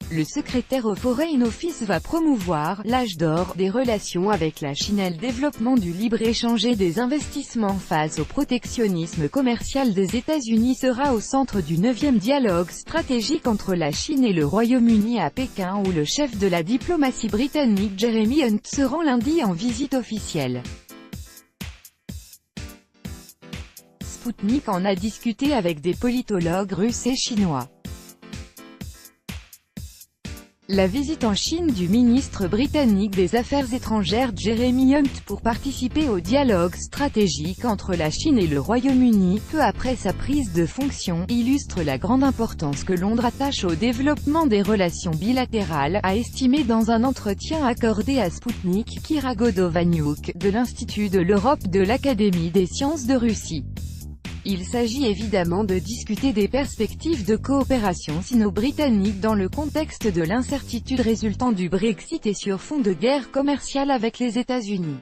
Le secrétaire au Foreign Office va promouvoir « l'âge d'or » des relations avec la Chine et le développement du libre-échange et des investissements face au protectionnisme commercial des États-Unis sera au centre du 9e dialogue stratégique entre la Chine et le Royaume-Uni à Pékin où le chef de la diplomatie britannique Jeremy Hunt se rend lundi en visite officielle. Sputnik en a discuté avec des politologues russes et chinois. La visite en Chine du ministre britannique des Affaires étrangères Jeremy Hunt pour participer au dialogue stratégique entre la Chine et le Royaume-Uni, peu après sa prise de fonction, illustre la grande importance que Londres attache au développement des relations bilatérales, a estimé dans un entretien accordé à Sputnik, Kira Godovanyuk, de l'Institut de l'Europe de l'Académie des sciences de Russie. Il s'agit évidemment de discuter des perspectives de coopération sino-britannique dans le contexte de l'incertitude résultant du Brexit et sur fond de guerre commerciale avec les États-Unis.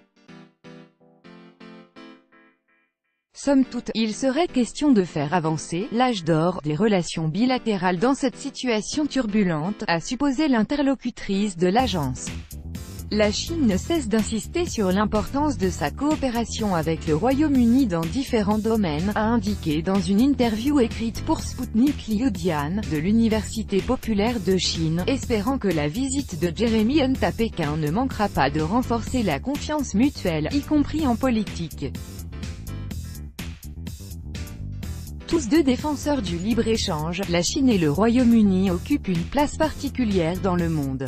Somme toute, il serait question de faire avancer « l'âge d'or » des relations bilatérales dans cette situation turbulente, a supposé l'interlocutrice de l'agence. La Chine ne cesse d'insister sur l'importance de sa coopération avec le Royaume-Uni dans différents domaines, a indiqué dans une interview écrite pour Sputnik Liu Dian, de l'Université populaire de Chine, espérant que la visite de Jeremy Hunt à Pékin ne manquera pas de renforcer la confiance mutuelle, y compris en politique. Tous deux défenseurs du libre-échange, la Chine et le Royaume-Uni occupent une place particulière dans le monde.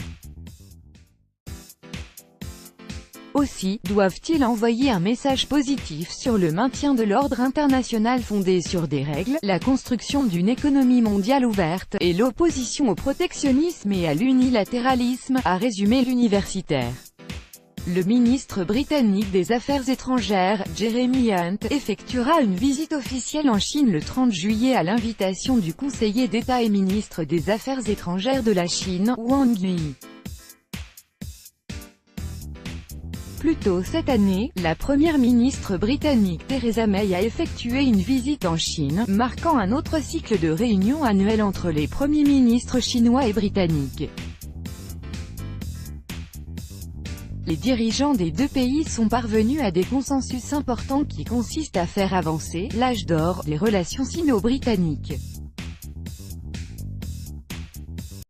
Aussi, doivent-ils envoyer un message positif sur le maintien de l'ordre international fondé sur des règles, la construction d'une économie mondiale ouverte, et l'opposition au protectionnisme et à l'unilatéralisme, a résumé l'universitaire. Le ministre britannique des Affaires étrangères, Jeremy Hunt, effectuera une visite officielle en Chine le 30 juillet à l'invitation du conseiller d'État et ministre des Affaires étrangères de la Chine, Wang Yi. Plus tôt cette année, la première ministre britannique Theresa May a effectué une visite en Chine, marquant un autre cycle de réunions annuelles entre les premiers ministres chinois et britanniques. Les dirigeants des deux pays sont parvenus à des consensus importants qui consistent à faire avancer « l'âge d'or » des relations sino-britanniques.